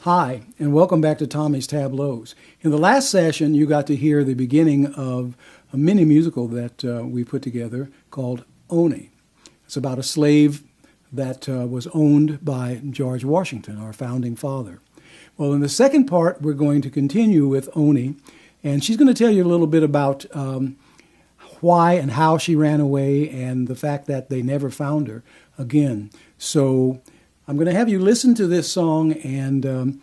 Hi, and welcome back to Tommy's Tableaus. In the last session, you got to hear the beginning of a mini musical that we put together called Oney. It's about a slave that was owned by George Washington, our founding father. Well, in the second part, we're going to continue with Oney, and she's going to tell you a little bit about why and how she ran away and the fact that they never found her again. So I'm going to have you listen to this song, and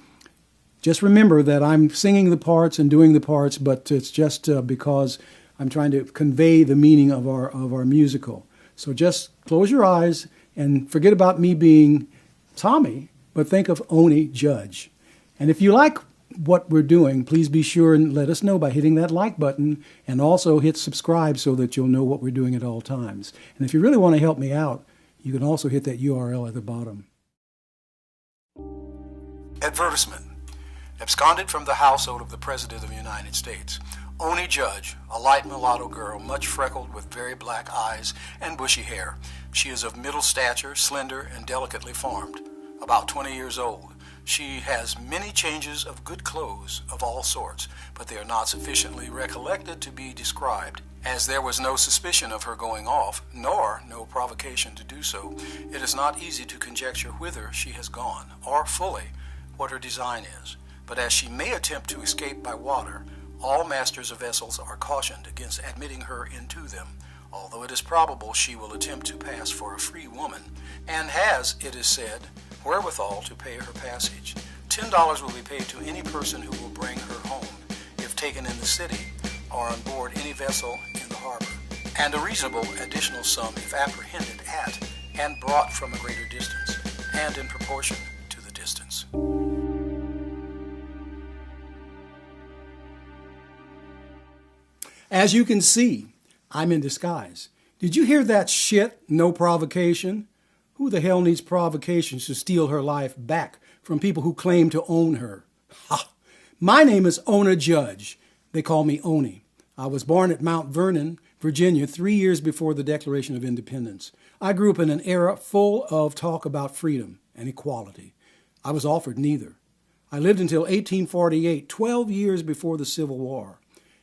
just remember that I'm singing the parts and doing the parts, but it's just because I'm trying to convey the meaning of our musical. So just close your eyes and forget about me being Tommy, but think of Oney Judge. And if you like what we're doing, please be sure and let us know by hitting that like button, and also hit subscribe so that you'll know what we're doing at all times. And if you really want to help me out, you can also hit that URL at the bottom. Advertisement. Absconded from the household of the President of the United States, Oney Judge, a light mulatto girl, much freckled with very black eyes and bushy hair. She is of middle stature, slender, and delicately formed, about 20 years old. She has many changes of good clothes of all sorts, but they are not sufficiently recollected to be described. As there was no suspicion of her going off, nor no provocation to do so, it is not easy to conjecture whither she has gone, or fully what her design is. But as she may attempt to escape by water, all masters of vessels are cautioned against admitting her into them, although it is probable she will attempt to pass for a free woman, and has, it is said, wherewithal to pay her passage. $10 will be paid to any person who will bring her home, if taken in the city, or on board any vessel in the harbor, and a reasonable additional sum if apprehended at, and brought from a greater distance, and in proportion to the distance. As you can see, I'm in disguise. Did you hear that shit, no provocation? Who the hell needs provocations to steal her life back from people who claim to own her? Ha! My name is Oney Judge. They call me Oney. I was born at Mount Vernon, Virginia, 3 years before the Declaration of Independence. I grew up in an era full of talk about freedom and equality. I was offered neither. I lived until 1848, 12 years before the Civil War.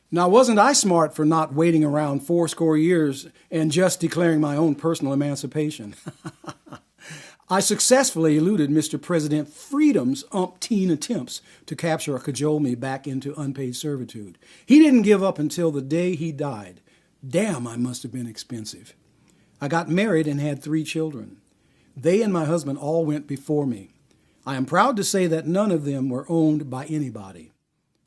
Now, wasn't I smart for not waiting around 80 years and just declaring my own personal emancipation? I successfully eluded Mr. President Freedom's umpteen attempts to capture or cajole me back into unpaid servitude. He didn't give up until the day he died. Damn, I must have been expensive. I got married and had 3 children. They and my husband all went before me. I am proud to say that none of them were owned by anybody.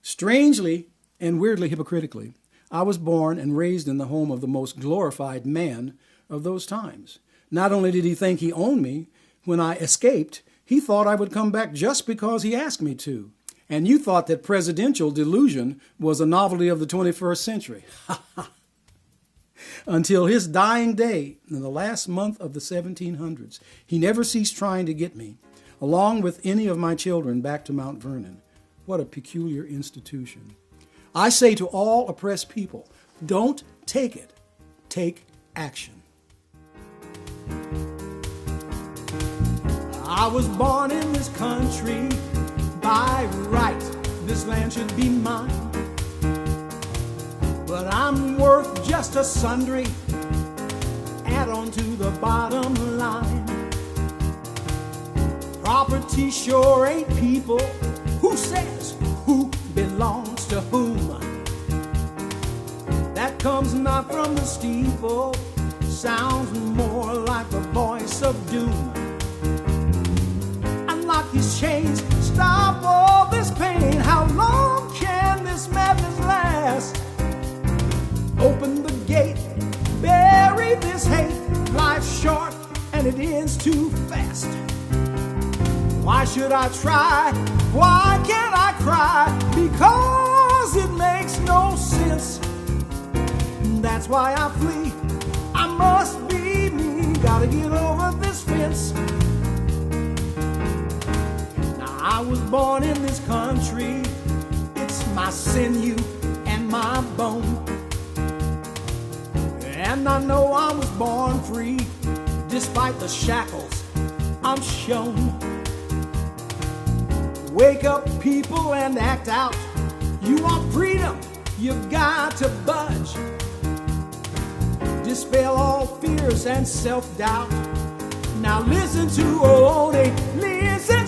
Strangely, and weirdly hypocritically, I was born and raised in the home of the most glorified man of those times. Not only did he think he owned me, when I escaped, he thought I would come back just because he asked me to. And you thought that presidential delusion was a novelty of the 21st century. Until his dying day, in the last month of the 1700s, he never ceased trying to get me, along with any of my children, back to Mount Vernon. What a peculiar institution. I say to all oppressed people, don't take it, take action. I was born in this country by right. This land should be mine. But I'm worth just a sundry. Add on to the bottom line. Property sure ain't people. Who says who belongs to whom? That comes not from the steeple, sounds more like the voice of doom. Unlock these chains, stop all this pain. How long can this madness last? Open the gate, bury this hate. Life's short and it ends too fast. Why should I try? Why can't I cry? Because it makes no sense. That's why I flee. I must be me. Gotta get over this fence. Now I was born in this country. It's my sinew and my bone. And I know I was born free, despite the shackles I'm shown. Wake up, people, and act out. You want freedom, you've got to budge. Dispel all fears and self-doubt. Now listen to Oney, listen